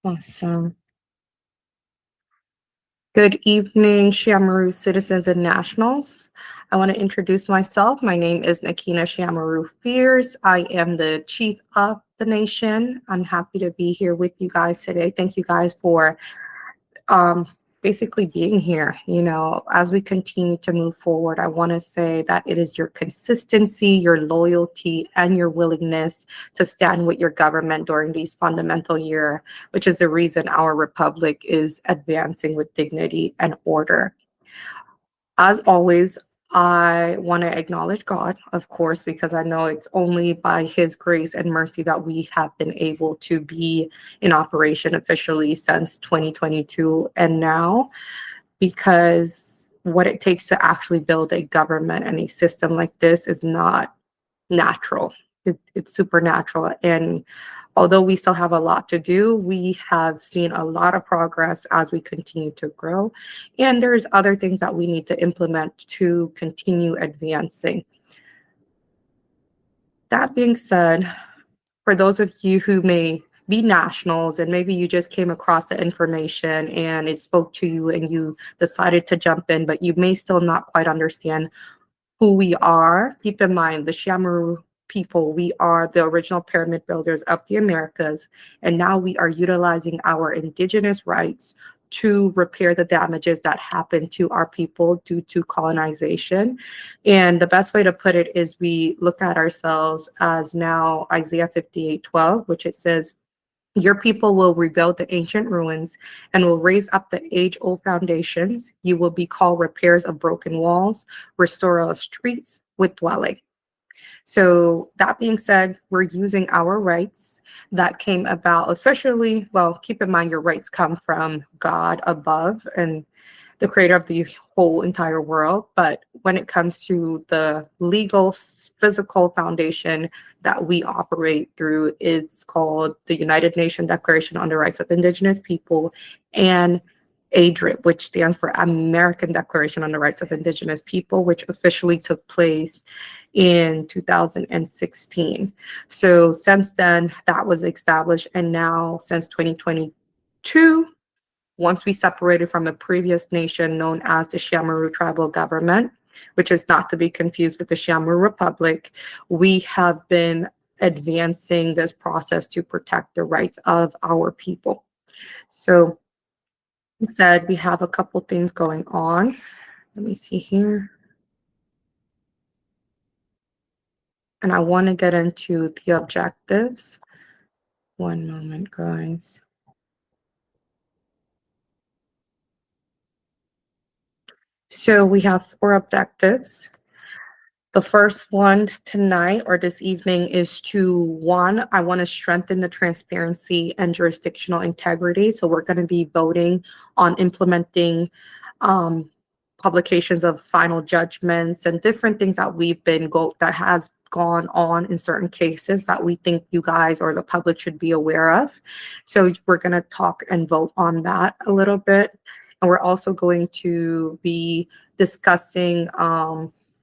Awesome. Good evening, Xi-Amaru citizens and nationals. I want to introduce myself. My name is Nnakina Xi-Amaru Fears. I am the chief of the nation. I'm happy to be here with you guys today. Thank you guys for um, basically being here. As we continue to move forward, I want to say that it is your consistency, your loyalty, and your willingness to stand with your government during these fundamental year, which is the reason our republic is advancing with dignity and order. As always, I want to acknowledge God, of course, because I know it's only by His grace and mercy that we have been able to be in operation officially since 2022 and now, because what it takes to actually build a government and a system like this is not natural. It's supernatural. And although we still have a lot to do, we have seen a lot of progress as we continue to grow. And there's other things that we need to implement to continue advancing. That being said, for those of you who may be nationals and maybe you just came across the information and it spoke to you and you decided to jump in, but you may still not quite understand who we are, keep in mind the Xi-Amaru people, we are the original pyramid builders of the Americas, and now we are utilizing our indigenous rights to repair the damages that happened to our people due to colonization. And the best way to put it is we look at ourselves as now Isaiah 58:12, which it says, your people will rebuild the ancient ruins and will raise up the age-old foundations. You will be called repairs of broken walls, restorer of streets with dwelling. So that being said, we're using our rights that came about officially. Well, keep in mind your rights come from God above and the creator of the whole entire world. But when it comes to the legal, physical foundation that we operate through, it's called the United Nations Declaration on the Rights of Indigenous People and ADRIP, which stands for American Declaration on the Rights of Indigenous People, which officially took place in 2016. So since then, that was established. And now since 2022, once we separated from a previous nation known as the Xi-Amaru Tribal Government, which is not to be confused with the Xi-Amaru Republic, we have been advancing this process to protect the rights of our people. So instead, we have a couple things going on. Let me see here. And I want to get into the objectives. One moment, guys. So we have 4 objectives. The first one tonight or this evening is one, I want to strengthen the transparency and jurisdictional integrity. So we're going to be voting on implementing publications of final judgments and different things that that has gone on in certain cases that we think you guys or the public should be aware of. So we're going to talk and vote on that a little bit. And we're also going to be discussing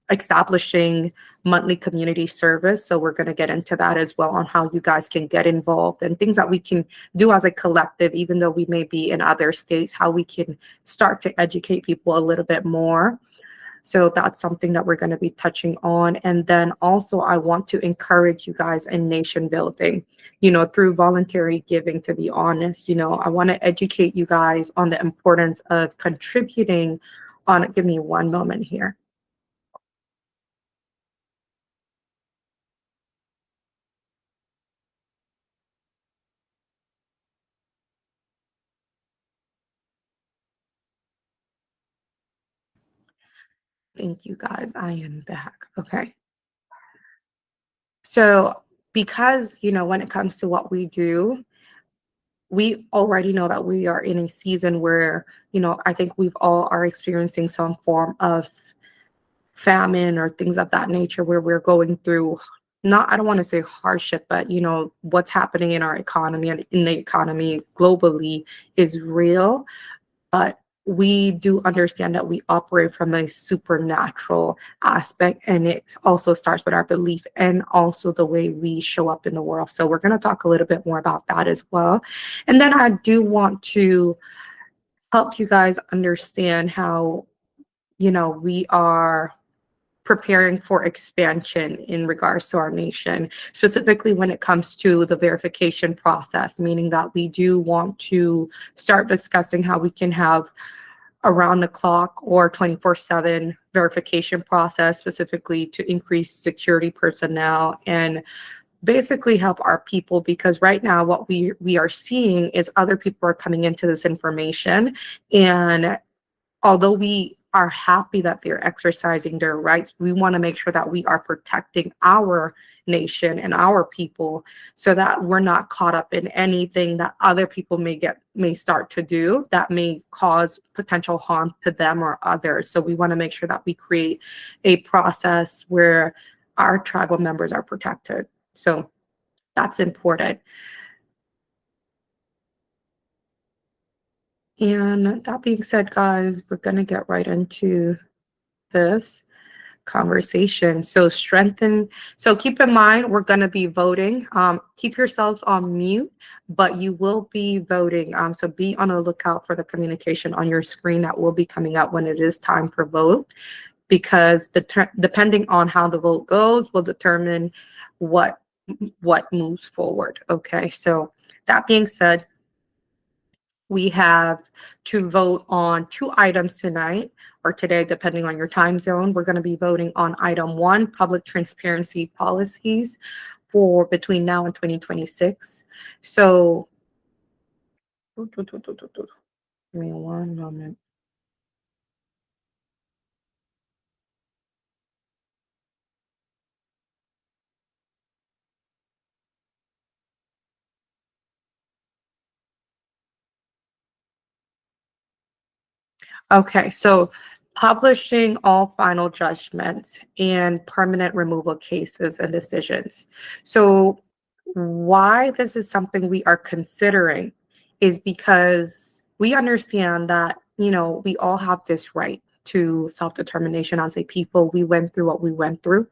establishing monthly community service. So we're going to get into that as well on how you guys can get involved and things that we can do as a collective, even though we may be in other states, how we can start to educate people a little bit more. So that's something that we're going to be touching on. And then also I want to encourage you guys in nation building, through voluntary giving, to be honest. I want to educate you guys on the importance of contributing on, give me one moment here. Thank you guys. I am back. Okay. So because, when it comes to what we do, we already know that we are in a season where, I think we've all are experiencing some form of famine or things of that nature where we're going through I don't want to say hardship, but what's happening in our economy and in the economy globally is real. But we do understand that we operate from a supernatural aspect, and it also starts with our belief and also the way we show up in the world. So we're going to talk a little bit more about that as well. And then I do want to help you guys understand how, we are preparing for expansion in regards to our nation, specifically when it comes to the verification process, meaning that we do want to start discussing how we can have around the clock or 24/7 verification process, specifically to increase security personnel and basically help our people, because right now what we are seeing is other people are coming into this information, and although we are happy that they're exercising their rights, we want to make sure that we are protecting our nation and our people so that we're not caught up in anything that other people may start to do that may cause potential harm to them or others. So we want to make sure that we create a process where our tribal members are protected. So that's important. And that being said, guys, we're going to get right into this conversation. So keep in mind, we're going to be voting. Keep yourselves on mute, but you will be voting. So be on the lookout for the communication on your screen that will be coming up when it is time for vote, because depending on how the vote goes will determine what moves forward. Okay, so that being said, we have to vote on 2 items tonight or today, depending on your time zone. We're going to be voting on item 1, public transparency policies for between now and 2026. So, give me 1 moment. Okay, so publishing all final judgments and permanent removal cases and decisions. So why this is something we are considering is because we understand that, we all have this right to self-determination as a people. We went through what we went through.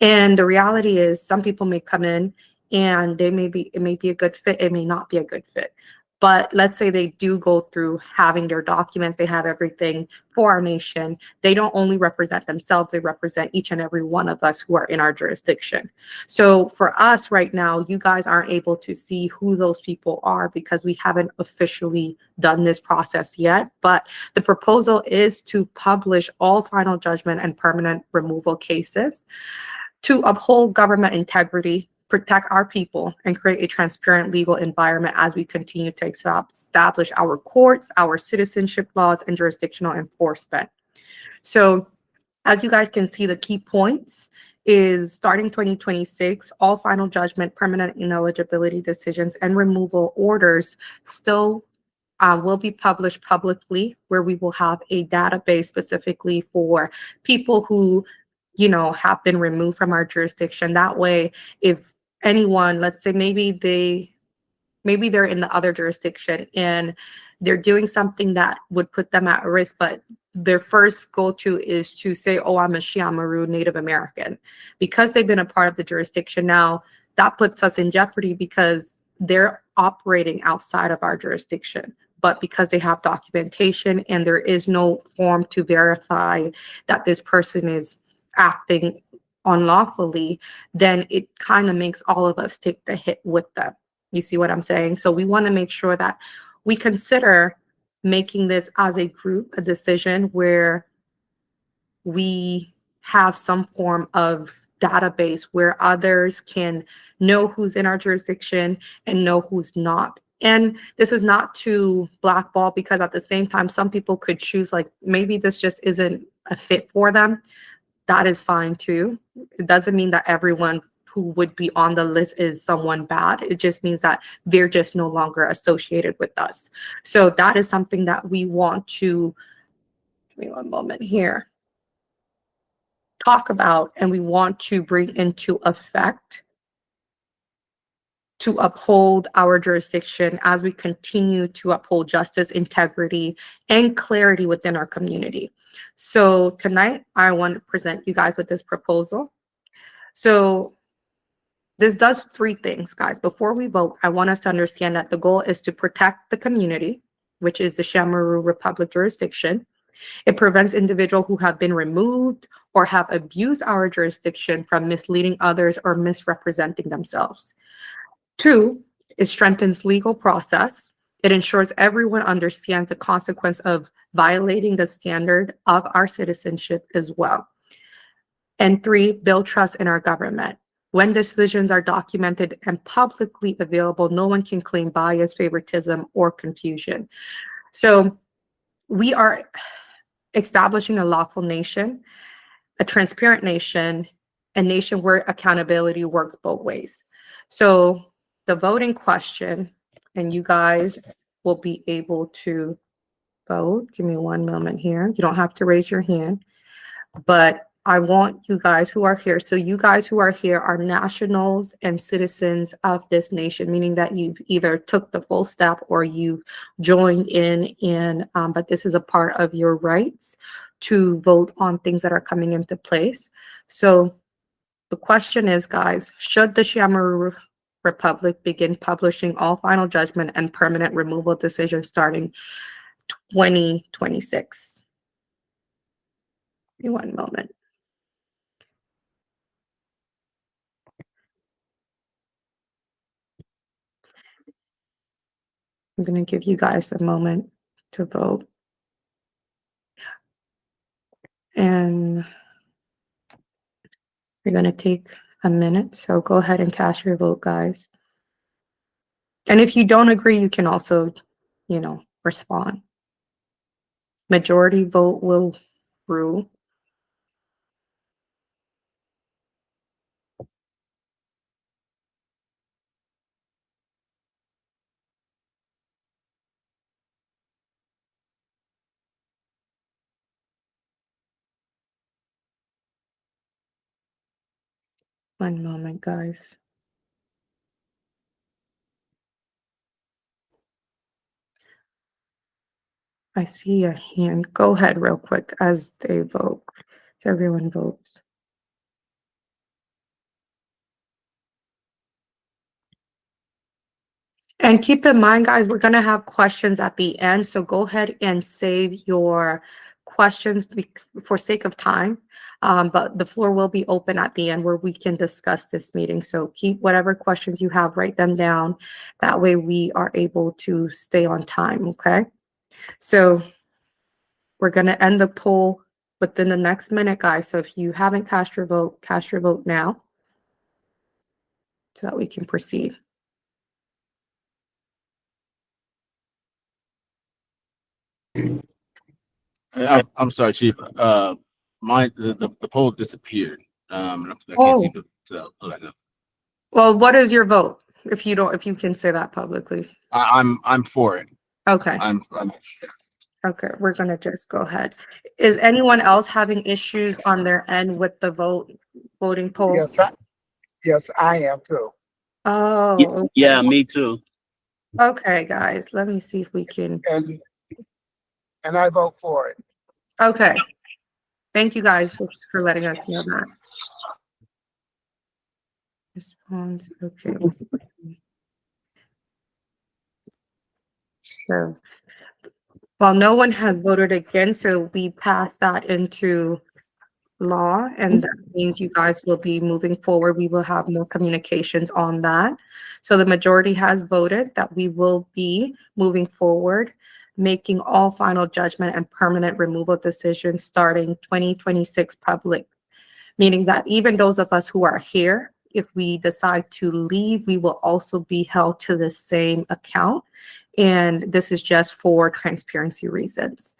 And the reality is some people may come in and it may be a good fit, it may not be a good fit. But let's say they do go through having their documents, they have everything for our nation. They don't only represent themselves, they represent each and every one of us who are in our jurisdiction. So for us right now, you guys aren't able to see who those people are because we haven't officially done this process yet. But the proposal is to publish all final judgment and permanent removal cases to uphold government integrity, protect our people, and create a transparent legal environment as we continue to establish our courts, our citizenship laws, and jurisdictional enforcement. So as you guys can see, the key points is starting 2026, all final judgment, permanent ineligibility decisions, and removal orders still will be published publicly, where we will have a database specifically for people who have been removed from our jurisdiction. That way, if anyone, let's say maybe they're in the other jurisdiction and they're doing something that would put them at risk, but their first go-to is to say, oh, I'm a Xi-Amaru Native American. Because they've been a part of the jurisdiction now, that puts us in jeopardy because they're operating outside of our jurisdiction. But because they have documentation and there is no form to verify that this person is acting unlawfully, then it kind of makes all of us take the hit with them. You see what I'm saying? So we want to make sure that we consider making this as a group, a decision where we have some form of database where others can know who's in our jurisdiction and know who's not. And this is not to blackball, because at the same time, some people could choose, like, maybe this just isn't a fit for them. That is fine too. It doesn't mean that everyone who would be on the list is someone bad. It just means that they're just no longer associated with us. So that is something that we want to, give me 1 moment here, talk about, and we want to bring into effect to uphold our jurisdiction as we continue to uphold justice, integrity, and clarity within our community. So tonight, I want to present you guys with this proposal. So this does three things, guys. Before we vote, I want us to understand that the goal is to protect the community, which is the Xi-Amaru Republic jurisdiction. It prevents individuals who have been removed or have abused our jurisdiction from misleading others or misrepresenting themselves. Two, it strengthens legal process. It ensures everyone understands the consequence of violating the standard of our citizenship as well. And three, build trust in our government. When decisions are documented and publicly available, no one can claim bias, favoritism, or confusion. So we are establishing a lawful nation, a transparent nation, a nation where accountability works both ways. So the voting question, and you guys will be able to vote. Give me one moment here. You don't have to raise your hand, but I want you guys who are here. So you guys who are here are nationals and citizens of this nation, meaning that you've either took the full step or you've joined in, but this is a part of your rights to vote on things that are coming into place. So the question is, guys, should the Xi-Amaru Republic begin publishing all final judgment and permanent removal decisions starting 2026? Give me one moment. I'm going to give you guys a moment to vote. And we're going to take a minute. So go ahead and cast your vote, guys. And if you don't agree, you can also, respond. Majority vote will rule. One moment, guys. I see a hand. Go ahead real quick as they vote. So everyone votes. And keep in mind, guys, we're going to have questions at the end. So go ahead and save your questions for sake of time. But the floor will be open at the end where we can discuss this meeting. So keep whatever questions you have, write them down. That way we are able to stay on time, okay? So we're going to end the poll within the next minute, guys. So if you haven't cast your vote now so that we can proceed. I'm sorry, Chief. The poll disappeared. I can't seem to let go. Well, what is your vote? If you can say that publicly. I'm for it. Okay. Okay, we're gonna just go ahead. Is anyone else having issues on their end with the voting poll? Yes, I am too. Oh, okay. Yeah, me too. Okay, guys, let me see if we can. And I vote for it. Okay. Thank you guys for letting us know that. Response, okay. So, well, no one has voted against, so we pass that into law, and that means you guys will be moving forward. We will have more communications on that. So the majority has voted that we will be moving forward, making all final judgment and permanent removal decisions starting 2026 public, meaning that even those of us who are here, if we decide to leave, we will also be held to the same account. And this is just for transparency reasons.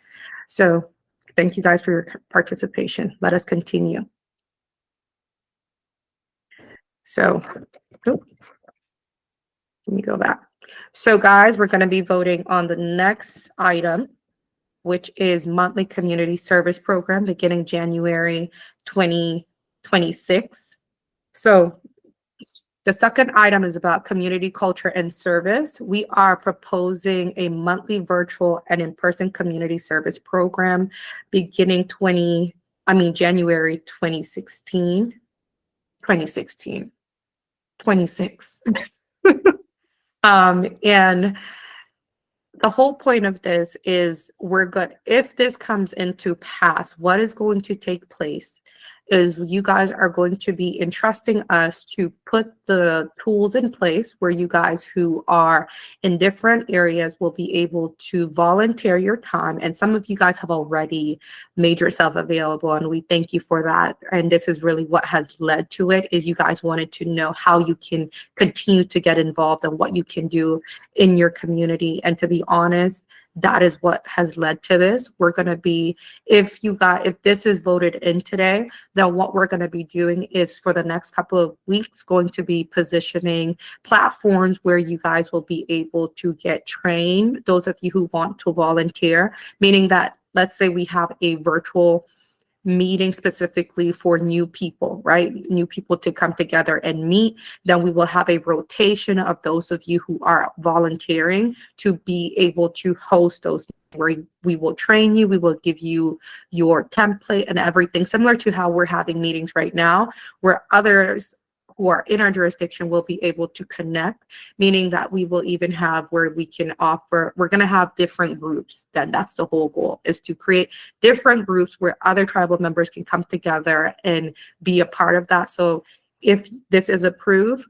So thank you guys for your participation. Let us continue. So, let me go back. So guys, we're going to be voting on the next item, which is monthly community service program beginning January 2026. So The second item is about community culture and service. We are proposing a monthly virtual and in-person community service program beginning January 2016, 26. And the whole point of this is if this comes into pass, what is going to take place is you guys are going to be entrusting us to put the tools in place where you guys who are in different areas will be able to volunteer your time. And some of you guys have already made yourself available, and we thank you for that. And this is really what has led to it, is you guys wanted to know how you can continue to get involved and what you can do in your community. And to be honest, that is what has led to this. We're going to be, if this is voted in today, then what we're going to be doing is for the next couple of weeks going to be positioning platforms where you guys will be able to get trained, those of you who want to volunteer, meaning that let's say we have a virtual meeting specifically for new people, right? New people to come together and meet. Then we will have a rotation of those of you who are volunteering to be able to host those, where we will train you, we will give you your template and everything, similar to how we're having meetings right now, where others who are in our jurisdiction will be able to connect, meaning that we will even have where we can offer, we're going to have different groups. Then that's the whole goal, is to create different groups where other tribal members can come together and be a part of that. So if this is approved,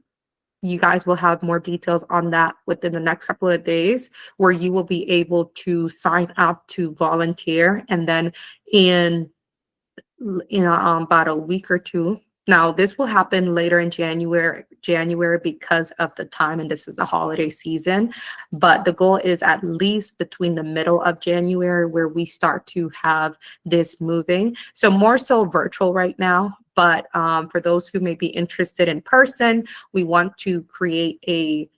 you guys will have more details on that within the next couple of days, where you will be able to sign up to volunteer. And then in about a week or two. Now, this will happen later in January because of the time, and this is the holiday season. But the goal is at least between the middle of January where we start to have this moving. So more so virtual right now. But for those who may be interested in person, we want to create a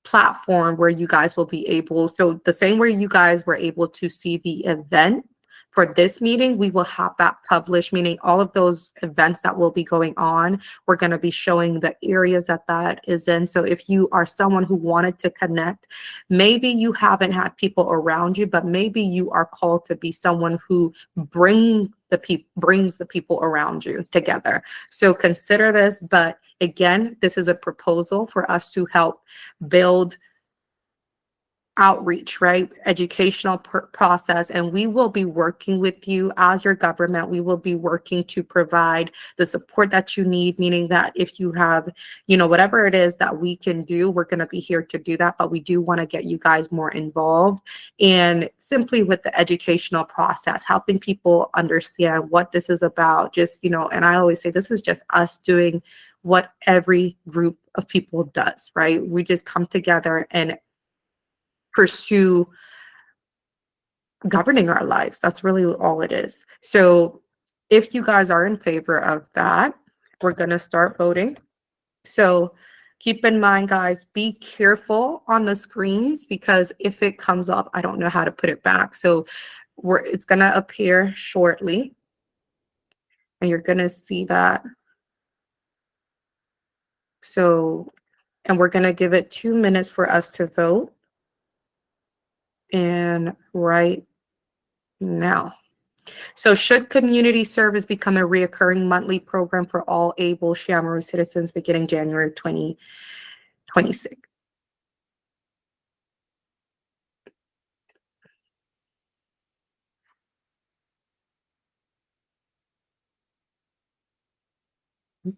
platform where you guys will be able, so the same way you guys were able to see the event for this meeting, we will have that published, meaning all of those events that will be going on, we're going to be showing the areas that is in. So if you are someone who wanted to connect, maybe you haven't had people around you, but maybe you are called to be someone who brings the people around you together. So consider this, but again, this is a proposal for us to help build outreach, right? Educational process. And we will be working with you as your government. We will be working to provide the support that you need, meaning that if you have, whatever it is that we can do, we're going to be here to do that. But we do want to get you guys more involved, and simply with the educational process, helping people understand what this is about. Just, and I always say this is just us doing what every group of people does, right? We just come together and pursue governing our lives. That's really all it is. So if you guys are in favor of that, we're going to start voting. So keep in mind, guys, be careful on the screens, because if it comes up, I don't know how to put it back. So it's going to appear shortly, and you're going to see that. So, and we're going to give it 2 minutes for us to vote. And right now. So should community service become a reoccurring monthly program for all able Xi-Amaru citizens beginning January 2026?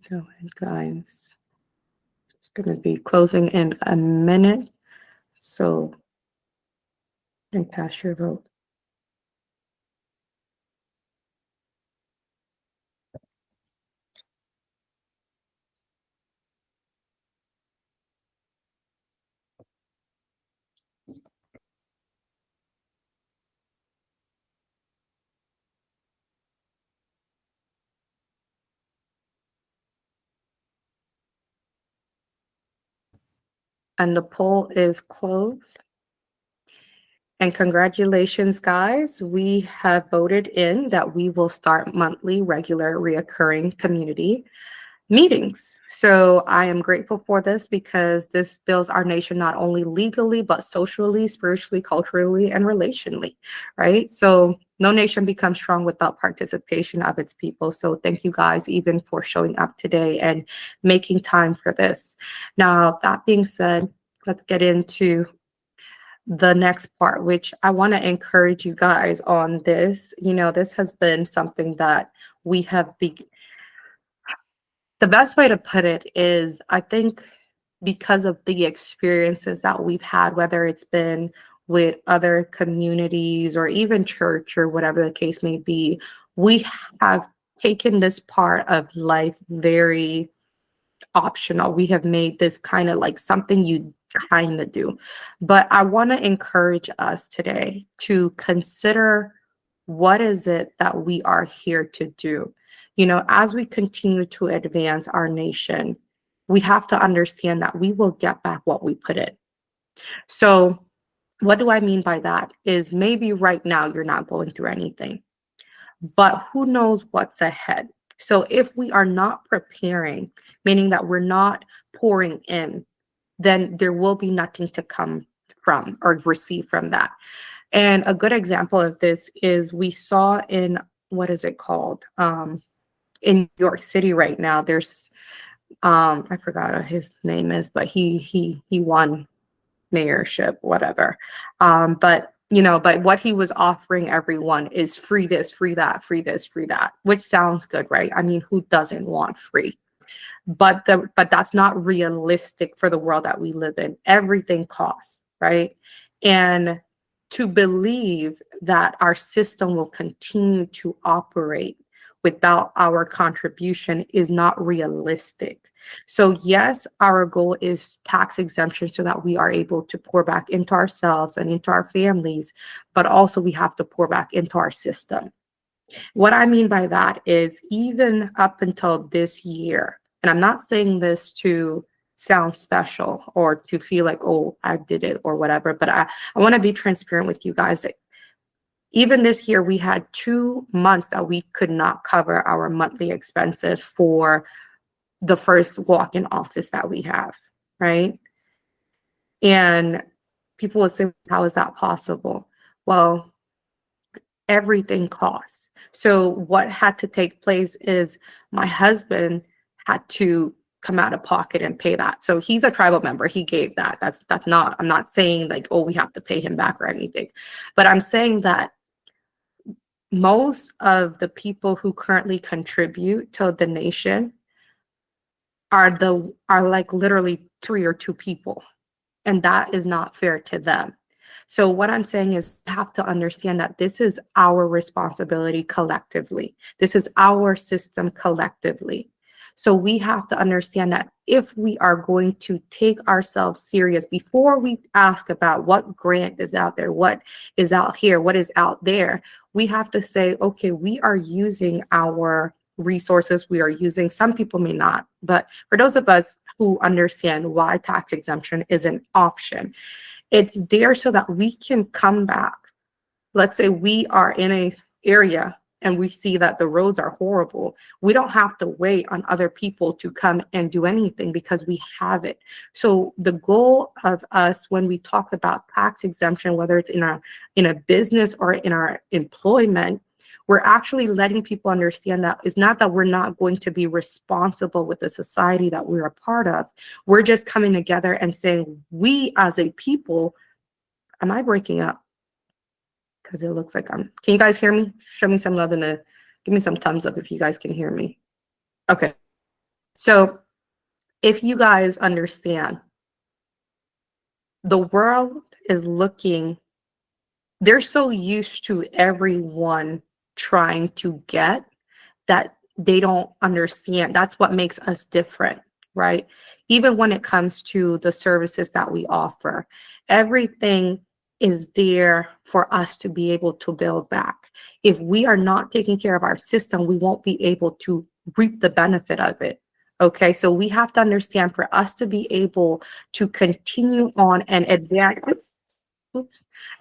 Go ahead, guys. It's going to be closing in a minute. So you can cast your vote. And the poll is closed. And congratulations, guys. We have voted in that we will start monthly, regular, reoccurring community meetings. So I am grateful for this because this builds our nation not only legally, but socially, spiritually, culturally, and relationally, right? So no nation becomes strong without participation of its people. So thank you guys even for showing up today and making time for this. Now, that being said, let's get into the next part, which I want to encourage you guys on this. You know, this has been something that we have the best way to put it is, I think because of the experiences that we've had, whether it's been with other communities or even church or whatever the case may be, we have taken this part of life very optional. We have made this kind of like something you kind of do. But I want to encourage us today to consider, what is it that we are here to do? You know, as we continue to advance our nation, we have to understand that we will get back what we put in. So what do I mean by that is, maybe right now you're not going through anything, but who knows what's ahead? So if we are not preparing, meaning that we're not pouring in, then there will be nothing to come from or receive from that. And a good example of this is, we saw in, what is it called? In New York City right now, there's I forgot what his name is, but he won mayorship, whatever. But you know, but what he was offering everyone is free this, free that, free this, free that, which sounds good, right? I mean, who doesn't want free? But that's not realistic for the world that we live in. Everything costs, right? And to believe that our system will continue to operate without our contribution is not realistic. So yes, our goal is tax exemption so that we are able to pour back into ourselves and into our families, but also we have to pour back into our system. What I mean by that is, even up until this year, and I'm not saying this to sound special or to feel like, oh, I did it or whatever, but I want to be transparent with you guys that even this year, we had 2 months that we could not cover our monthly expenses for the first walk-in office that we have, right? And people would say, how is that possible? Well, everything costs. So what had to take place is, my husband had to come out of pocket and pay that. So he's a tribal member. He gave that. That's not, I'm not saying like, oh, we have to pay him back or anything, but I'm saying that most of the people who currently contribute to the nation are like literally 3 or 2 people, and that is not fair to them. So what I'm saying is, we have to understand that this is our responsibility collectively. This is our system collectively. So we have to understand that if we are going to take ourselves serious, before we ask about what grant is out there, what is out here, what is out there, we have to say, okay, we are using our resources. We are using, some people may not, but for those of us who understand why tax exemption is an option, it's there so that we can come back. Let's say we are in an area and we see that the roads are horrible. We don't have to wait on other people to come and do anything because we have it. So the goal of us, when we talk about tax exemption, whether it's in a business or in our employment, we're actually letting people understand that it's not that we're not going to be responsible with the society that we're a part of. We're just coming together and saying, we as a people, am I breaking up? Because it looks like can you guys hear me? Show me some love and give me some thumbs up if you guys can hear me. Okay. So if you guys understand, the world is looking, they're so used to everyone trying to get that they don't understand. That's what makes us different, right? Even when it comes to the services that we offer, everything is there for us to be able to build back. If we are not taking care of our system, we won't be able to reap the benefit of it. Okay, so we have to understand, for us to be able to continue on and advance,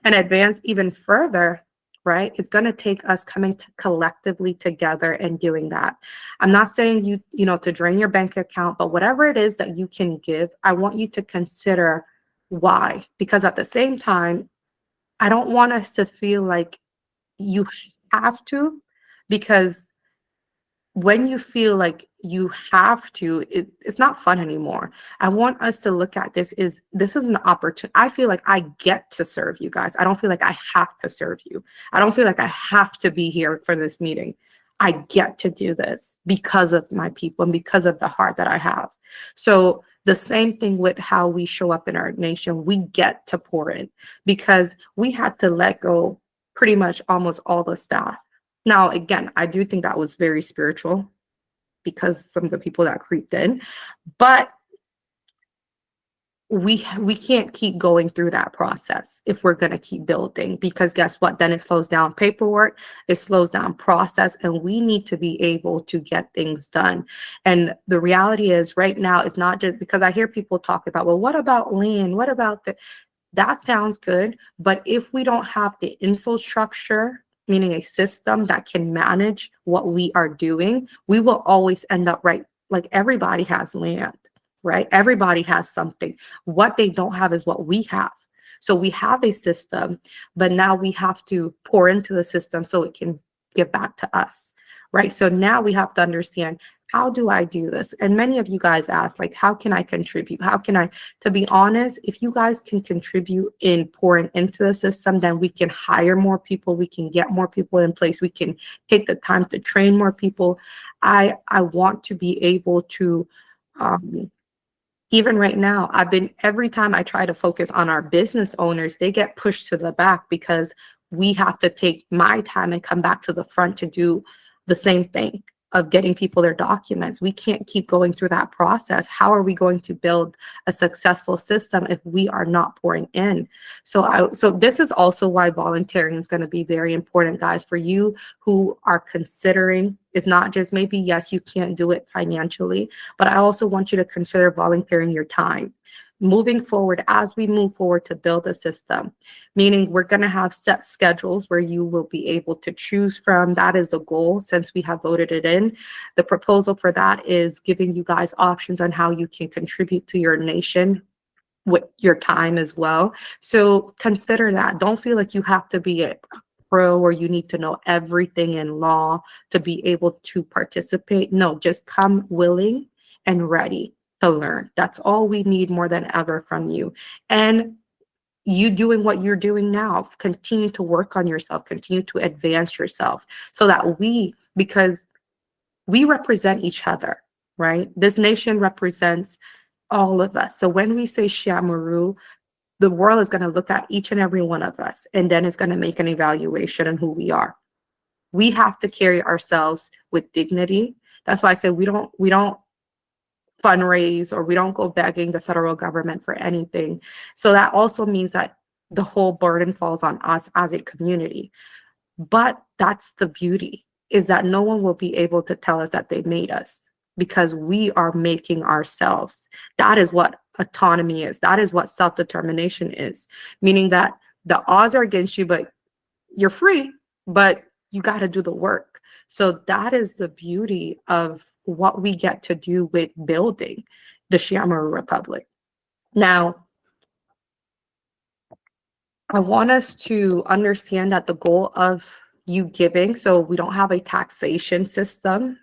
and advance even further, right? It's going to take us coming collectively together and doing that. I'm not saying you know, to drain your bank account, but whatever it is that you can give, I want you to consider why. Because at the same time, I don't want us to feel like you have to, because when you feel like you have to, it's not fun anymore. I want us to look at this is an opportunity. I feel like I get to serve you guys. I don't feel like I have to serve you. I don't feel like I have to be here for this meeting. I get to do this because of my people and because of the heart that I have. So the same thing with how we show up in our nation, we get to pour in because we had to let go pretty much almost all the staff. Now, again, I do think that was very spiritual because some of the people that creeped in, but we can't keep going through that process if we're going to keep building, because guess what? Then it slows down paperwork, it slows down process, and we need to be able to get things done. And the reality is right now, it's not just because I hear people talk about, well, what about land? What about that sounds good, but if we don't have the infrastructure, meaning a system that can manage what we are doing, we will always end up right. Like everybody has land, right? Everybody has something. What they don't have is what we have. So we have a system, but now we have to pour into the system so it can give back to us, right? So now we have to understand, how do I do this? And many of you guys ask, like, how can I contribute? How can I, to be honest, if you guys can contribute in pouring into the system, then we can hire more people. We can get more people in place. We can take the time to train more people. I want to be able to, even right now, every time I try to focus on our business owners, they get pushed to the back because we have to take my time and come back to the front to do the same thing of getting people their documents. We can't keep going through that process. How are we going to build a successful system if we are not pouring in? So this is also why volunteering is going to be very important, guys, for you who are considering. It's not just maybe, yes, you can't do it financially, but I also want you to consider volunteering your time. Moving forward, as we move forward to build a system, meaning we're going to have set schedules where you will be able to choose from. That is the goal since we have voted it in. The proposal for that is giving you guys options on how you can contribute to your nation with your time as well. So consider that. Don't feel like you have to be a pro or you need to know everything in law to be able to participate. No, just come willing and ready to learn. That's all we need more than ever from you. And you doing what you're doing now, continue to work on yourself, continue to advance yourself so that because we represent each other, right? This nation represents all of us. So when we say Xi-Amaru, the world is going to look at each and every one of us, and then it's going to make an evaluation on who we are. We have to carry ourselves with dignity. That's why I say we don't fundraise or we don't go begging the federal government for anything. So that also means that the whole burden falls on us as a community. But that's the beauty, is that no one will be able to tell us that they made us, because we are making ourselves. That is what autonomy is. That is what self-determination is, meaning that the odds are against you, but you're free, but you got to do the work. So that is the beauty of what we get to do with building the Xi-Amaru Republic. Now, I want us to understand that the goal of you giving, so we don't have a taxation system,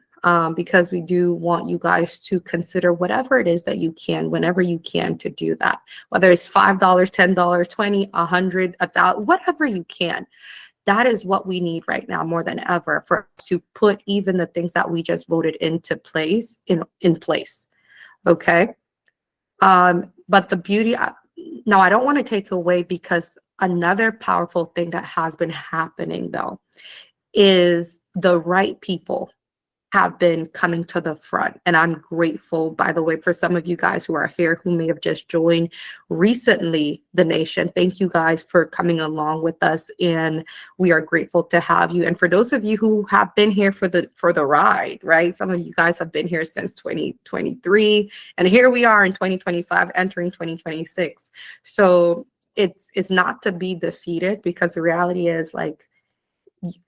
because we do want you guys to consider whatever it is that you can, whenever you can, to do that. Whether it's $5, $10, $20, $100, $1,000, whatever you can. That is what we need right now more than ever, for us to put even the things that we just voted into place in place. Okay. But the beauty, now I don't want to take away, because another powerful thing that has been happening though is the right people have been coming to the front. And I'm grateful, by the way, for some of you guys who are here who may have just joined recently the nation. Thank you guys for coming along with us, and we are grateful to have you. And for those of you who have been here for the ride, right? Some of you guys have been here since 2023, and here we are in 2025, entering 2026. So it's not to be defeated, because the reality is, like,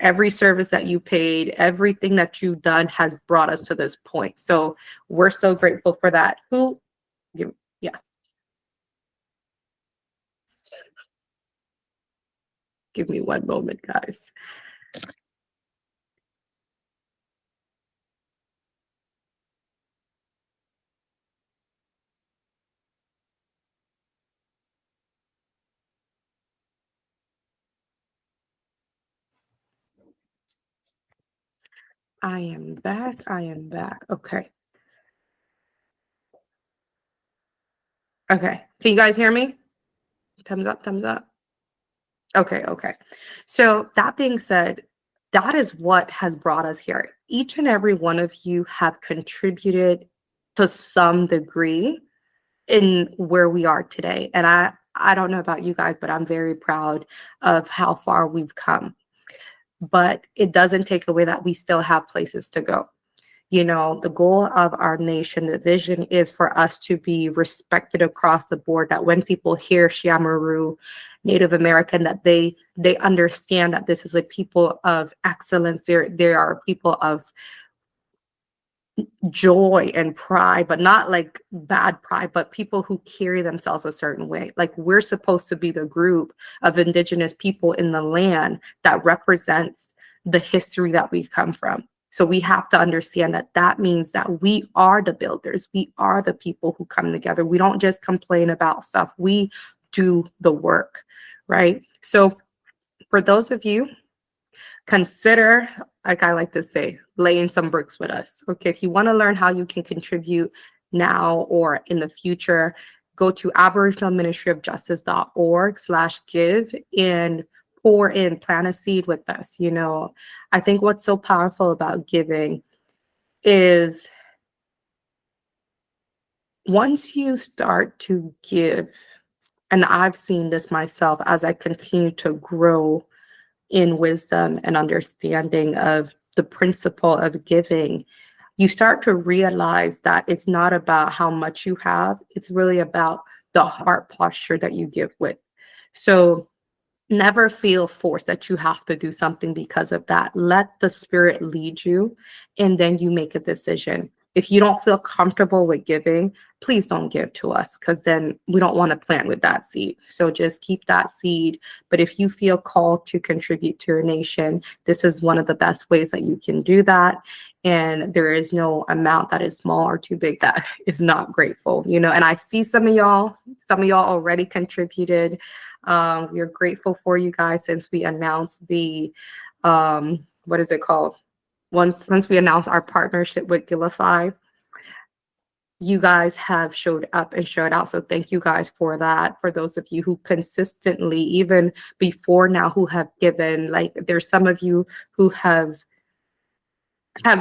every service that you paid, everything that you've done has brought us to this point. So we're so grateful for that. Yeah. Give me one moment, guys. I am back. Okay. Okay. Can you guys hear me? Thumbs up, thumbs up. Okay. So that being said, that is what has brought us here. Each and every one of you have contributed to some degree in where we are today. And I don't know about you guys, but I'm very proud of how far we've come. But it doesn't take away that we still have places to go. You know, the goal of our nation, the vision is for us to be respected across the board, that when people hear Xi-Amaru Native American, that they understand that this is a people of excellence. They are people of joy and pride, but not like bad pride, but people who carry themselves a certain way. Like, we're supposed to be the group of Indigenous people in the land that represents the history that we come from. So we have to understand that that means that we are the builders. We are the people who come together. We don't just complain about stuff. We do the work, right? So for those of you, consider, like I like to say, laying some bricks with us. Okay, if you want to learn how you can contribute now or in the future, go to aboriginalministryofjustice.org/give and pour in, plant a seed with us. You know, I think what's so powerful about giving is once you start to give, and I've seen this myself as I continue to grow in wisdom and understanding of the principle of giving, you start to realize that it's not about how much you have, it's really about the heart posture that you give with. So never feel forced that you have to do something because of that. Let the spirit lead you, and then you make a decision. If you don't feel comfortable with giving, please don't give to us, because then we don't want to plant with that seed. So just keep that seed. But if you feel called to contribute to your nation, this is one of the best ways that you can do that. And there is no amount that is small or too big that is not grateful, you know. And I see some of y'all already contributed. We're grateful for you guys since we announced the, what is it called? Once we announced our partnership with Gilify, you guys have showed up and showed out. So thank you guys for that. For those of you who consistently, even before now, who have given, like there's some of you who have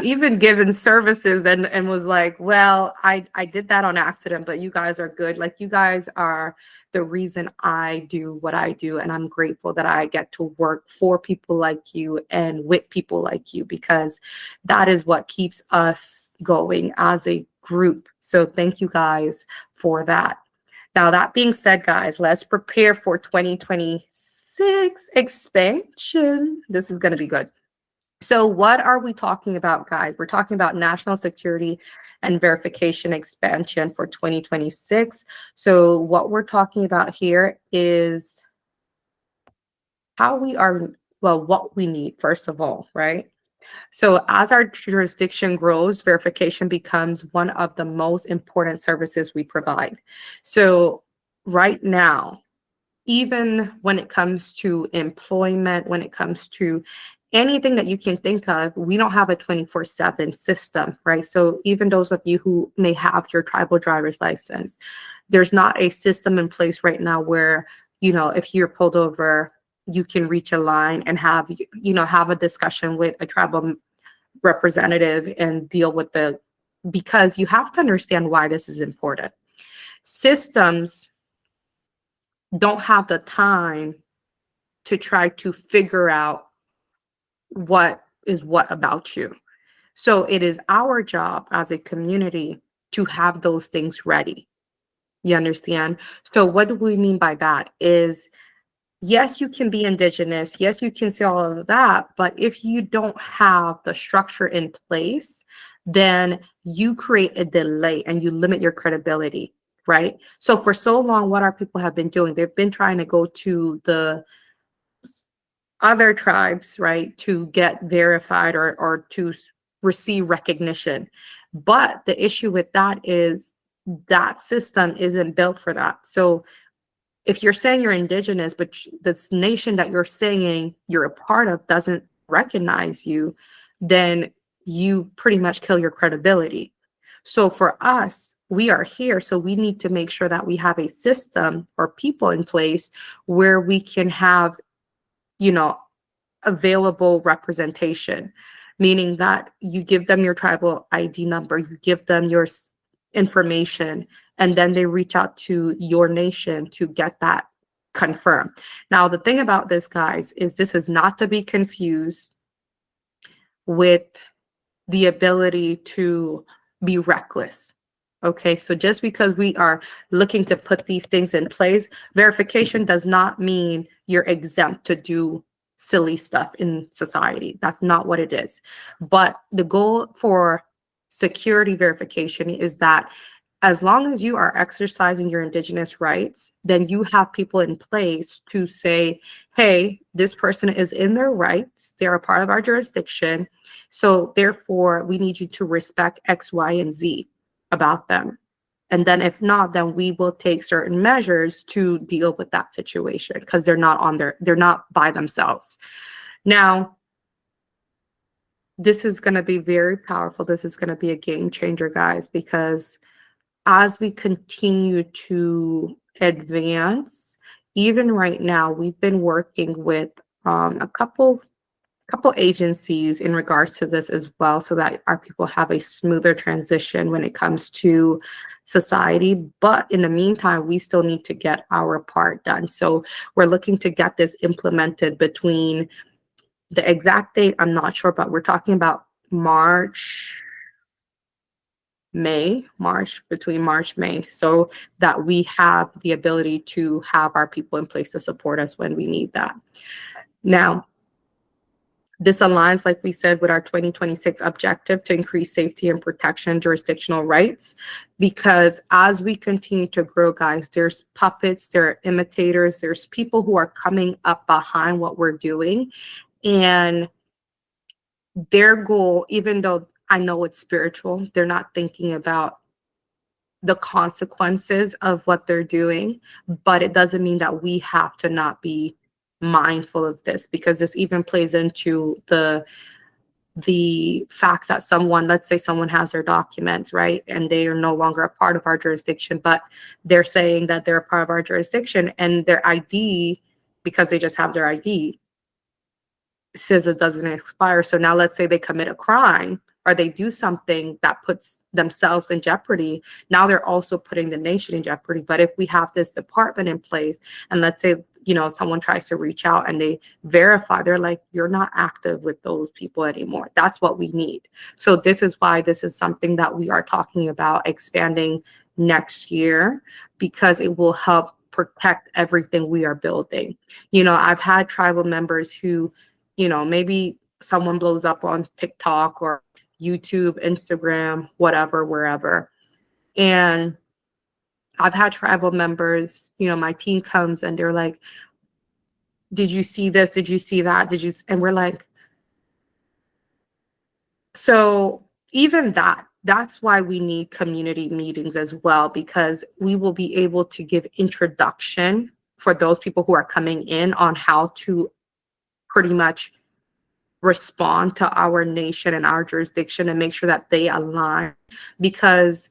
even given services and was like, well, I did that on accident, but you guys are good. Like, you guys are the reason I do what I do. And I'm grateful that I get to work for people like you and with people like you, because that is what keeps us going as a group. So thank you guys for that. Now, that being said, guys, let's prepare for 2026 expansion. This is going to be good. So what are we talking about, guys? We're talking about national security and verification expansion for 2026. So what we're talking about here is how we are, well, what we need, first of all, right? So as our jurisdiction grows, verification becomes one of the most important services we provide. So right now, even when it comes to employment, when it comes to anything that you can think of, we don't have a 24/7 system, right? So even those of you who may have your tribal driver's license, there's not a system in place right now where, you know, if you're pulled over, you can reach a line and have, you know, have a discussion with a tribal representative and deal with because you have to understand why this is important. Systems don't have the time to try to figure out what is what about you. So it is our job as a community to have those things ready. You understand? So what do we mean by that is yes, you can be Indigenous. Yes, you can say all of that. But if you don't have the structure in place, then you create a delay and you limit your credibility, right? So for so long, what our people have been doing, they've been trying to go to the other tribes, right, to get verified or to receive recognition. But the issue with that is that system isn't built for that. So if you're saying you're Indigenous, but this nation that you're saying you're a part of doesn't recognize you, then you pretty much kill your credibility. So for us, we are here, so we need to make sure that we have a system or people in place where we can have, you know, available representation, meaning that you give them your tribal ID number, you give them your information, and then they reach out to your nation to get that confirmed. Now, the thing about this, guys, is this is not to be confused with the ability to be reckless. Okay, so just because we are looking to put these things in place, verification does not mean you're exempt to do silly stuff in society. That's not what it is. But the goal for security verification is that as long as you are exercising your Indigenous rights, then you have people in place to say, hey, this person is in their rights. They're a part of our jurisdiction. So therefore, we need you to respect X, Y, and Z about them. And then if not, then we will take certain measures to deal with that situation because they're not by themselves. Now, this is going to be very powerful. This is going to be a game changer, guys, because as we continue to advance, even right now, we've been working with a couple agencies in regards to this as well, so that our people have a smoother transition when it comes to society. But in the meantime, we still need to get our part done. So we're looking to get this implemented between the exact date, I'm not sure, but we're talking about between March, May, so that we have the ability to have our people in place to support us when we need that. Now, this aligns, like we said, with our 2026 objective to increase safety and protection jurisdictional rights, because as we continue to grow, guys, there's puppets, there are imitators, there's people who are coming up behind what we're doing, and their goal, even though I know it's spiritual, they're not thinking about the consequences of what they're doing, but it doesn't mean that we have to not be mindful of this, because this even plays into the fact that let's say someone has their documents, right, and they are no longer a part of our jurisdiction, but they're saying that they're a part of our jurisdiction, and their ID, because they just have their ID, says it doesn't expire. So now let's say they commit a crime or they do something that puts themselves in jeopardy. Now they're also putting the nation in jeopardy. But if we have this department in place, and let's say, someone tries to reach out and they verify, they're like, you're not active with those people anymore. That's what we need. So this is why this is something that we are talking about expanding next year, because it will help protect everything we are building. I've had tribal members who, maybe someone blows up on TikTok or YouTube, Instagram, whatever, wherever. And I've had tribal members, my team comes and they're like, did you see this? Did you see that? And we're like, so even that's why we need community meetings as well, because we will be able to give introduction for those people who are coming in on how to pretty much respond to our nation and our jurisdiction and make sure that they align, because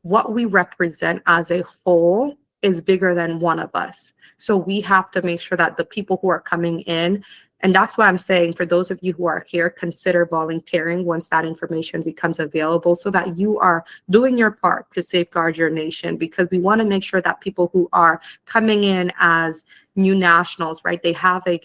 what we represent as a whole is bigger than one of us. So we have to make sure that the people who are coming in, and that's why I'm saying, for those of you who are here, consider volunteering once that information becomes available, so that you are doing your part to safeguard your nation, because we want to make sure that people who are coming in as new nationals, right, they have a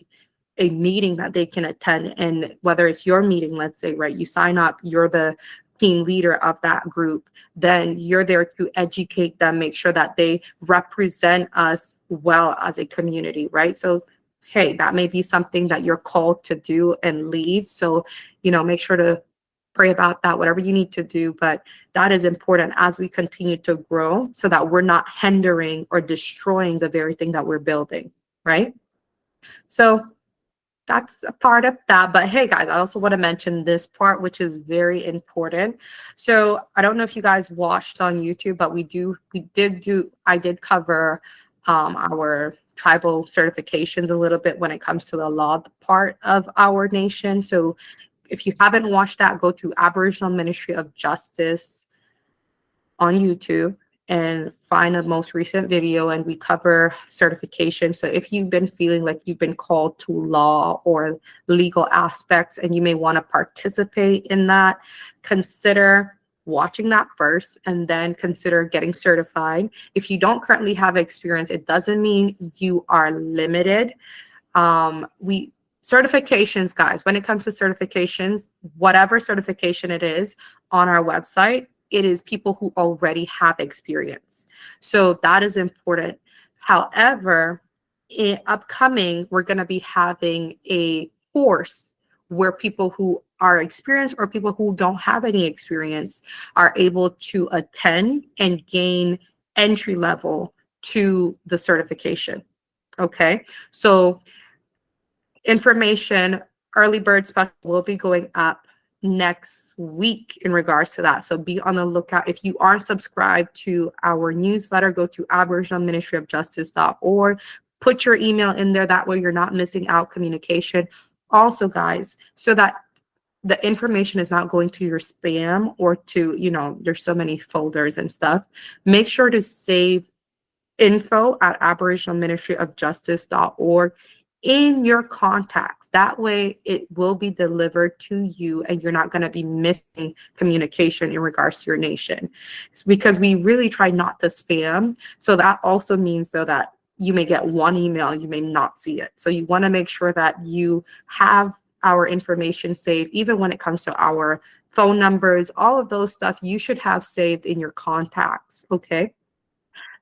meeting that they can attend. And whether it's your meeting, let's say, right, you sign up, you're the team leader of that group, then you're there to educate them, make sure that they represent us well as a community, right? So hey, that may be something that you're called to do and lead. So, make sure to pray about that, whatever you need to do. But that is important as we continue to grow so that we're not hindering or destroying the very thing that we're building, right? So that's a part of that. But hey, guys, I also want to mention this part, which is very important. So I don't know if you guys watched on YouTube, but I did cover our tribal certifications a little bit when it comes to the law part of our nation. So if you haven't watched that, go to Aboriginal Ministry of Justice on YouTube and find the most recent video, and we cover certification. So if you've been feeling like you've been called to law or legal aspects and you may want to participate in that, consider watching that first and then consider getting certified. If you don't currently have experience, it doesn't mean you are limited. Certifications, guys, when it comes to certifications, whatever certification it is on our website, it is people who already have experience. So that is important. However, upcoming, we're going to be having a course where people who are experienced or people who don't have any experience are able to attend and gain entry level to the certification. Okay, so information, early bird special will be going up next week in regards to that. So be on the lookout. If you aren't subscribed to our newsletter, go to aboriginalministryofjustice.org. Put your email in there. That way you're not missing out communication. Also, guys, so that the information is not going to your spam or to, there's so many folders and stuff. Make sure to save info at aboriginalministryofjustice.org in your contacts. That way it will be delivered to you and you're not going to be missing communication in regards to your nation. It's because we really try not to spam. So that also means though that you may get one email, you may not see it. So you want to make sure that you have our information saved, even when it comes to our phone numbers, all of those stuff you should have saved in your contacts. Okay.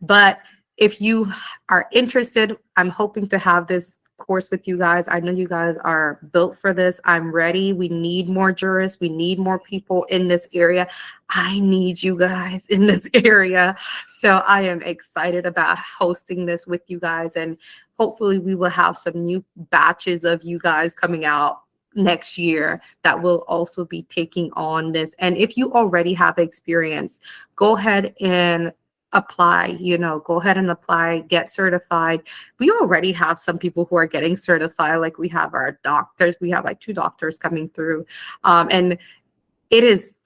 But if you are interested, I'm hoping to have this course with you guys. I know you guys are built for this. I'm ready. We need more jurists. We need more people in this area. I need you guys in this area. So I am excited about hosting this with you guys. And hopefully we will have some new batches of you guys coming out next year that will also be taking on this. And if you already have experience, go ahead and apply, go ahead and apply, get certified. We already have some people who are getting certified. Like we have our doctors, we have like 2 doctors coming through. And it is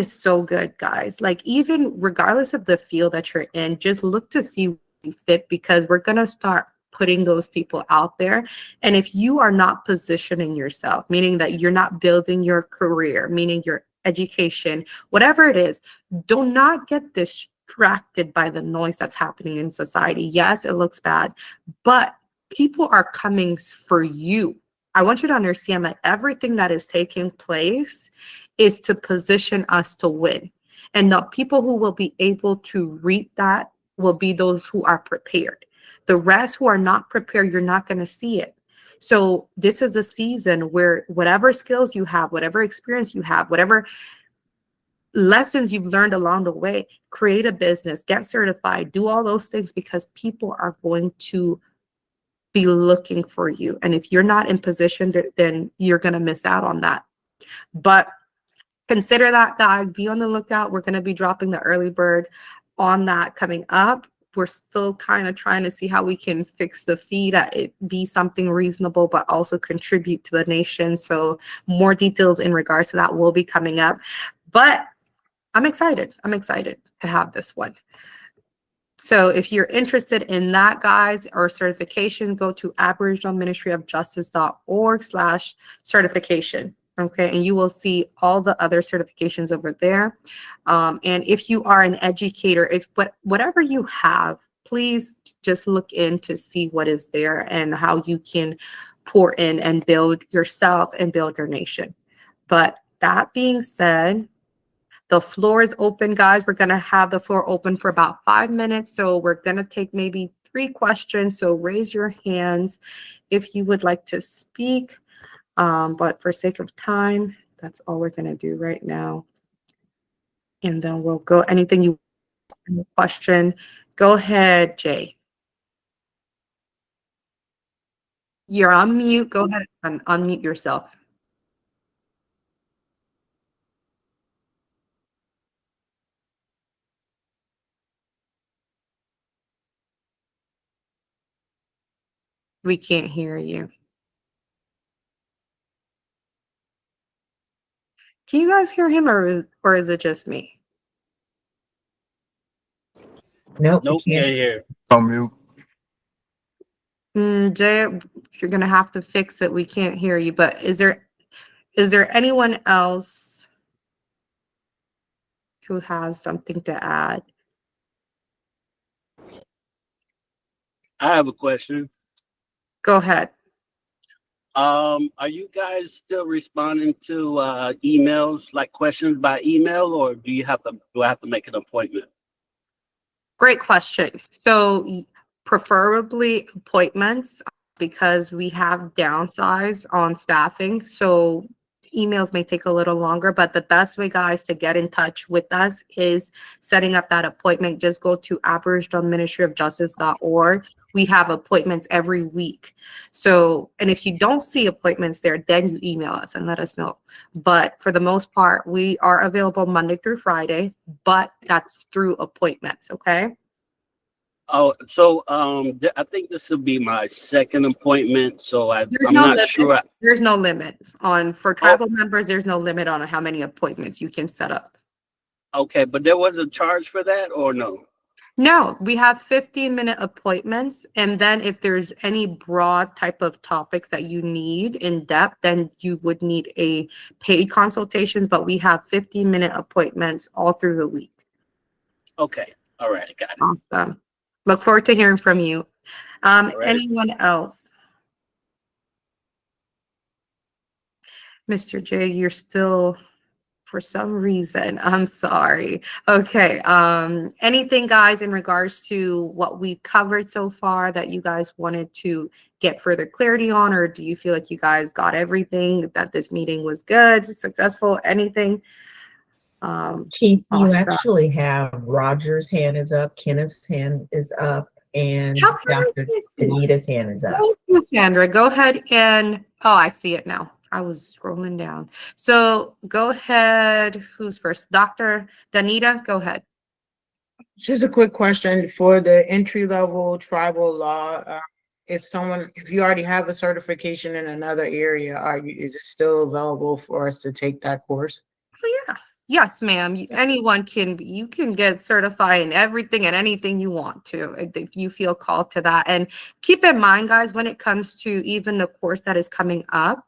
so good, guys. Like even regardless of the field that you're in, just look to see where you fit, because we're going to start putting those people out there. And if you are not positioning yourself, meaning that you're not building your career, meaning your education, whatever it is, do not get distracted by the noise that's happening in society. Yes, it looks bad, but people are coming for you. I want you to understand that everything that is taking place is to position us to win. And the people who will be able to reap that will be those who are prepared. The rest who are not prepared, you're not going to see it. So this is a season where whatever skills you have, whatever experience you have, whatever lessons you've learned along the way, create a business, get certified, do all those things, because people are going to be looking for you. And if you're not in position, then you're going to miss out on that. But consider that, guys. Be on the lookout. We're going to be dropping the early bird on that coming up. We're still kind of trying to see how we can fix the fee, that it be something reasonable, but also contribute to the nation. So more details in regards to that will be coming up. But I'm excited. I'm excited to have this one. So if you're interested in that, guys, or certification, go to aboriginalministryofjustice.org/certification. Okay, and you will see all the other certifications over there. And if you are an educator, whatever you have, please just look in to see what is there and how you can pour in and build yourself and build your nation. But that being said, the floor is open, guys. We're going to have the floor open for about 5 minutes. So we're going to take maybe 3 questions, so raise your hands if you would like to speak. But for sake of time, that's all we're going to do right now. And then we'll go anything you question. Go ahead, Jay. You're on mute. Go ahead and unmute yourself. We can't hear you. Can you guys hear him, or is it just me? Nope. Nope, can't hear. On mute. Jay, you're gonna have to fix it. We can't hear you. But is there anyone else who has something to add? I have a question. Go ahead. Are you guys still responding to emails, like questions by email, or do I have to make an appointment? Great question. So preferably appointments, because we have downsize on staffing. So emails may take a little longer, but the best way, guys, to get in touch with us is setting up that appointment. Just go to aboriginalministryofjustice.org. We have appointments every week. So, and if you don't see appointments there, then you email us and let us know. But for the most part, we are available Monday through Friday, but that's through appointments, okay? Oh, so I think this will be my second appointment, so I'm no not limit. sure. There's no limit for tribal members. There's no limit on how many appointments you can set up. Okay, but there was a charge for that, or no? No, we have 15-minute appointments. And then if there's any broad type of topics that you need in depth, then you would need a paid consultations. But we have 15-minute appointments all through the week. Okay, all right, got it. Awesome. Look forward to hearing from you. right. Anyone else? Mr. J, you're still, for some reason, I'm sorry. Okay, anything, guys, in regards to what we covered so far that you guys wanted to get further clarity on, or do you feel like you guys got everything, that this meeting was good, successful, anything? Chief, you Awesome. actually have Roger's hand is up, Kenneth's hand is up, and How can I Dr. miss you? Anita's hand is up. Thank you, Sandra. Go ahead and, oh, I see it now. I was scrolling down. So go ahead. Who's first? Dr. Danita, go ahead. Just a quick question for the entry-level tribal law. If you already have a certification in another area, is it still available for us to take that course? Oh, yeah. Yes, ma'am. Anyone you can get certified in everything and anything you want to, if you feel called to that. And keep in mind, guys, when it comes to even the course that is coming up,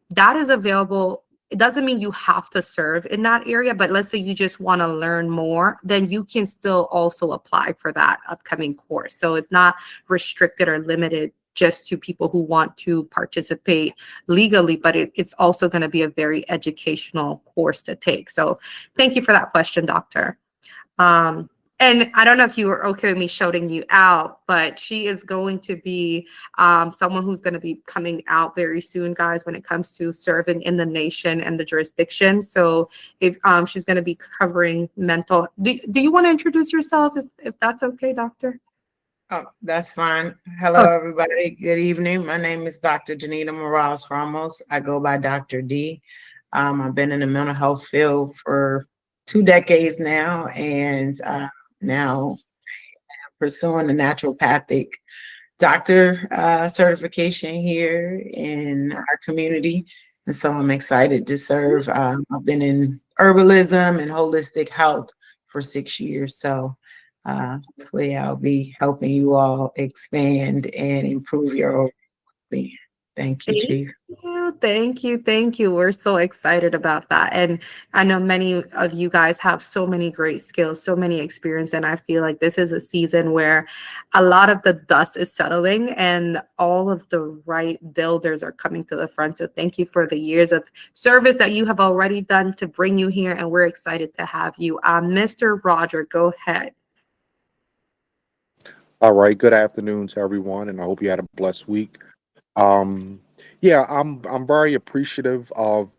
that is available. It doesn't mean you have to serve in that area, but let's say you just want to learn more, then you can still also apply for that upcoming course. So it's not restricted or limited just to people who want to participate legally, but it's also going to be a very educational course to take. So thank you for that question, Doctor. And I don't know if you were okay with me shouting you out, but she is going to be someone who's going to be coming out very soon, guys, when it comes to serving in the nation and the jurisdiction. So if she's going to be covering mental, do you want to introduce yourself if that's okay, Doctor? Oh, that's fine. Hello, everybody. Good evening. My name is Dr. Janita Morales Ramos. I go by Dr. D. I've been in the mental health field for 2 decades now, and now pursuing a naturopathic doctor certification here in our community. And so I'm excited to serve. I've been in herbalism and holistic health for 6 years. So hopefully I'll be helping you all expand and improve your well-being. Thank you, Chief. Thank you. We're so excited about that. And I know many of you guys have so many great skills, so many experience. And I feel like this is a season where a lot of the dust is settling and all of the right builders are coming to the front. So thank you for the years of service that you have already done to bring you here. And we're excited to have you. Mr. Roger, go ahead. All right. Good afternoon to everyone, and I hope you had a blessed week. Um, yeah, I'm very appreciative of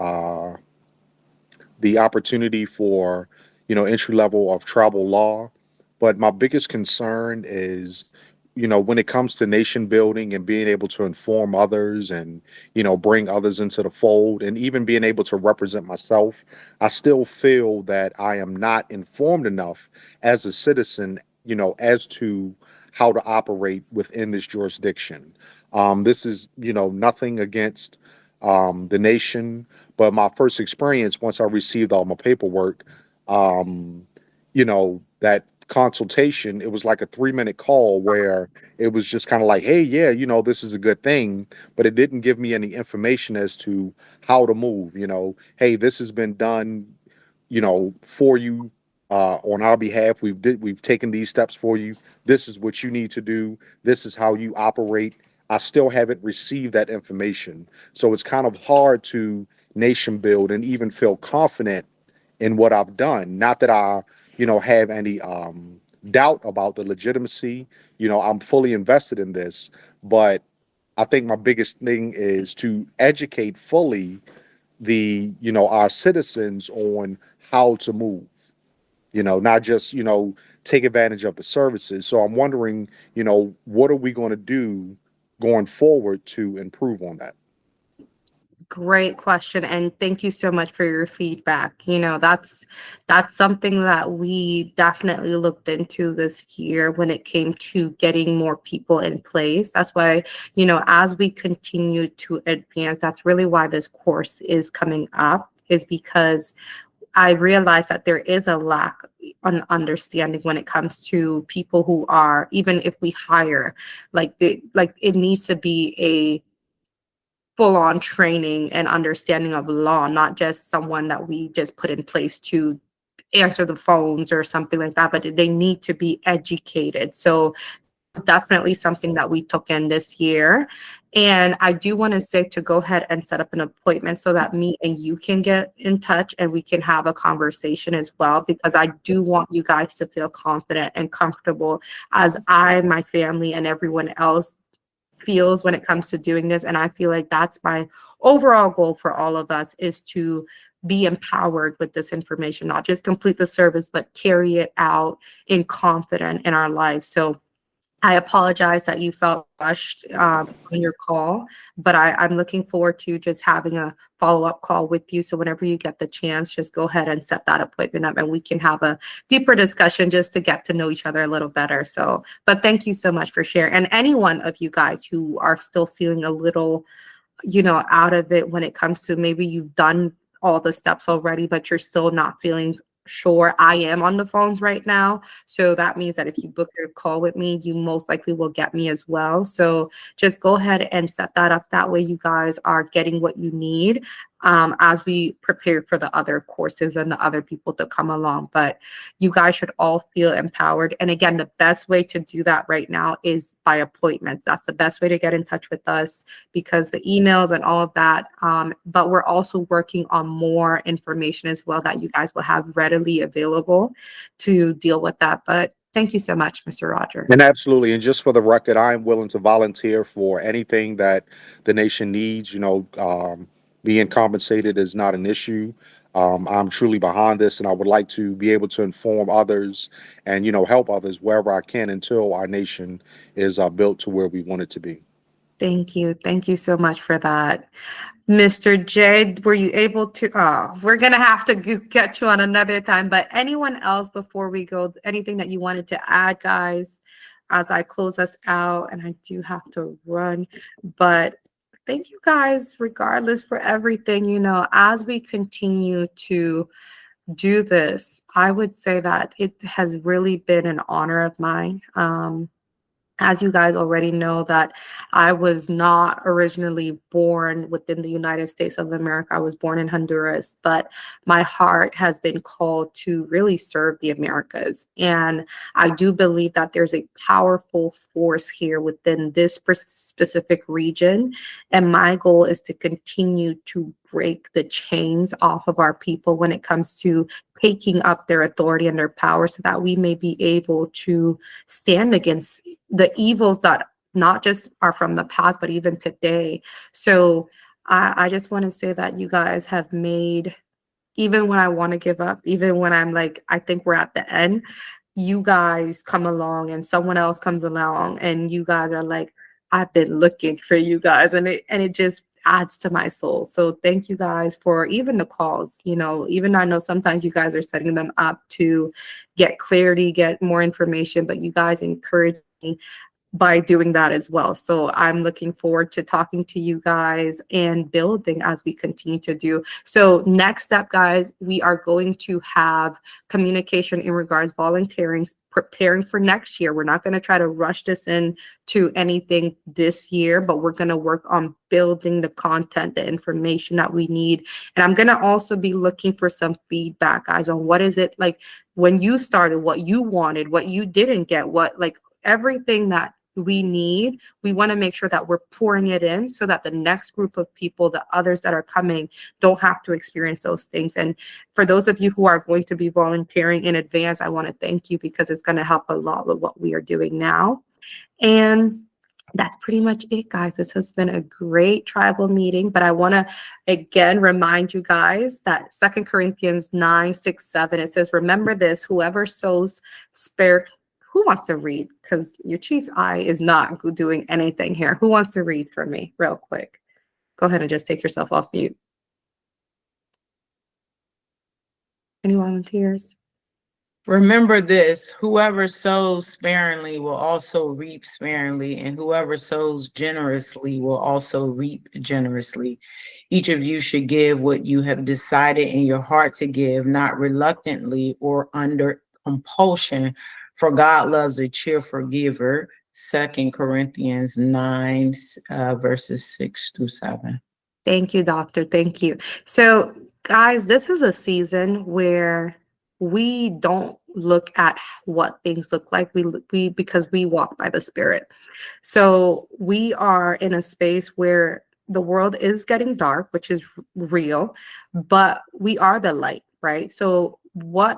uh, the opportunity for entry level of tribal law, but my biggest concern is when it comes to nation building and being able to inform others and bring others into the fold and even being able to represent myself, I still feel that I am not informed enough as a citizen as to how to operate within this jurisdiction. This is nothing against the nation, but my first experience, once I received all my paperwork, um, that consultation, it was like a 3-minute call where it was just kind of like, hey, yeah, this is a good thing, but it didn't give me any information as to how to move. Hey, this has been done, for you on our behalf. We've taken these steps for you. This is what you need to do. This is how you operate. I still haven't received that information. So it's kind of hard to nation build and even feel confident in what I've done. Not that I, have any doubt about the legitimacy. I'm fully invested in this, but I think my biggest thing is to educate fully our citizens on how to move, not just, take advantage of the services. So I'm wondering, what are we going to do going forward to improve on that? Great question, and thank you so much for your feedback. That's something that we definitely looked into this year when it came to getting more people in place. That's why, as we continue to advance, that's really why this course is coming up, is because I realize that there is a lack on understanding when it comes to people who are, even if we hire, it needs to be a full-on training and understanding of law, not just someone that we just put in place to answer the phones or something like that, but they need to be educated. So it's definitely something that we took in this year. And I do want to say to go ahead and set up an appointment so that me and you can get in touch and we can have a conversation as well, because I do want you guys to feel confident and comfortable as I, my family, and everyone else feels when it comes to doing this. And I feel like that's my overall goal for all of us, is to be empowered with this information, not just complete the service, but carry it out in confidence in our lives. So I apologize that you felt rushed on your call, but I'm looking forward to just having a follow-up call with you. So whenever you get the chance, just go ahead and set that appointment up and we can have a deeper discussion just to get to know each other a little better. So, but thank you so much for sharing. And any one of you guys who are still feeling a little, out of it when it comes to, maybe you've done all the steps already, but you're still not feeling sure. I am on the phones right now. So that means that if you book your call with me, you most likely will get me as well. So just go ahead and set that up. That way you guys are getting what you need as we prepare for the other courses and the other people to come along. But you guys should all feel empowered. And again, the best way to do that right now is by appointments. That's the best way to get in touch with us, because the emails and all of that. But we're also working on more information as well that you guys will have readily available to deal with that. But thank you so much, Mr. Roger. And absolutely. And just for the record, I am willing to volunteer for anything that the nation needs. Being compensated is not an issue. I'm truly behind this, and I would like to be able to inform others and, help others wherever I can until our nation is built to where we want it to be. Thank you. Thank you so much for that. Mr. J, were you able to, we're going to have to get you on another time, but anyone else before we go, anything that you wanted to add, guys, as I close us out? And I do have to run, but thank you guys, regardless, for everything. As we continue to do this, I would say that it has really been an honor of mine. As you guys already know, that I was not originally born within the United States of America. I was born in Honduras, but my heart has been called to really serve the Americas. And I do believe that there's a powerful force here within this specific region. And my goal is to continue to break the chains off of our people when it comes to taking up their authority and their power, so that we may be able to stand against the evils that not just are from the past, but even today. So I just want to say that you guys have made, even when I want to give up, even when I'm like, I think we're at the end, you guys come along and someone else comes along and you guys are like, I've been looking for you guys, and it just adds to my soul. So thank you guys for even the calls, you know, even I know sometimes you guys are setting them up to get clarity, get more information, but you guys encourage me by doing that as well. So I'm looking forward to talking to you guys and building as we continue to do. So next step, guys, we are going to have communication in regards volunteering, preparing for next year. We're not going to try to rush this in to anything this year, but we're going to work on building the content, the information that we need. And I'm going to also be looking for some feedback, guys, on what is it like when you started, what you wanted, what you didn't get, what, like, everything that we need. We want to make sure that we're pouring it in so that the next group of people, the others that are coming, don't have to experience those things. And for those of you who are going to be volunteering in advance, I want to thank you, because it's going to help a lot with what we are doing now. And that's pretty much it, guys. This has been a great tribal meeting, but I want to again remind you guys that 2 Corinthians 9:6-7, it says, remember this, whoever sows spare. Who wants to read? Because your chief eye is not doing anything here. Who wants to read for me real quick? Go ahead and just take yourself off mute. Any volunteers? Remember this, whoever sows sparingly will also reap sparingly, and whoever sows generously will also reap generously. Each of you should give what you have decided in your heart to give, not reluctantly or under compulsion, for God loves a cheerful giver. 2 Corinthians 9, verses 6-7. Thank you, doctor. Thank you. So, guys, this is a season where we don't look at what things look like. We because we walk by the Spirit. So we are in a space where the world is getting dark, which is real, but we are the light, right? So why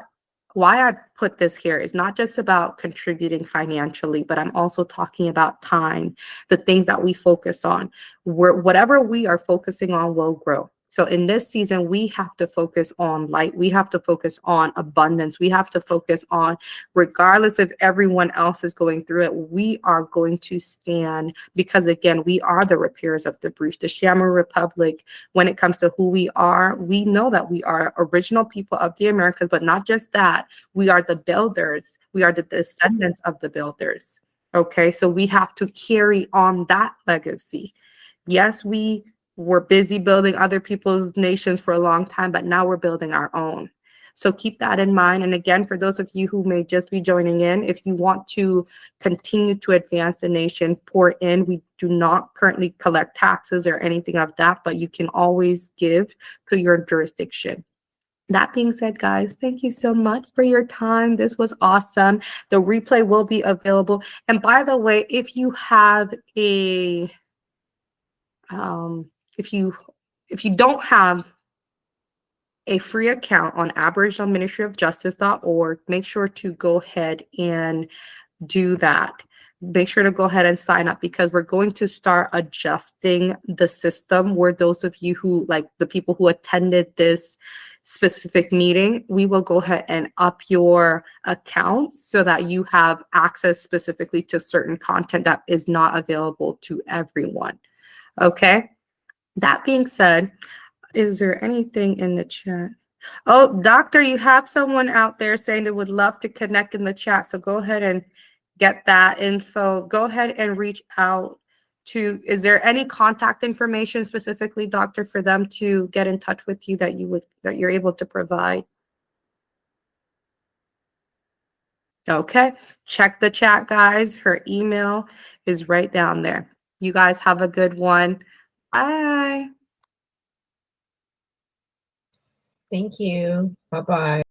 I put this here is not just about contributing financially, but I'm also talking about time, the things that we focus on. Whatever we are focusing on will grow. So in this season, we have to focus on light. We have to focus on abundance. We have to focus on, regardless if everyone else is going through it, we are going to stand, because again, we are the repairers of the breach. The Xi-Amaru Republic, when it comes to who we are, we know that we are original people of the Americas, but not just that, we are the builders. We are the descendants of the builders. Okay, so we have to carry on that legacy. Yes, we were busy building other people's nations for a long time, but now we're building our own. So keep that in mind. And again, for those of you who may just be joining in, if you want to continue to advance the nation, pour in. We do not currently collect taxes or anything of that, but you can always give to your jurisdiction. That being said, guys, thank you so much for your time. This was awesome. The replay will be available. And by the way, if you have a if you don't have a free account on aboriginalministryofjustice.org, make sure to go ahead and do that. Make sure to go ahead and sign up, because we're going to start adjusting the system where those of you who, like the people who attended this specific meeting, we will go ahead and up your accounts so that you have access specifically to certain content that is not available to everyone. Okay. That being said, is there anything in the chat? Oh, doctor, you have someone out there saying they would love to connect in the chat. So go ahead and get that info. Go ahead and reach out to, is there any contact information specifically, doctor, for them to get in touch with you that you're able to provide? Okay, check the chat, guys. Her email is right down there. You guys have a good one. Bye. Thank you. Bye-bye.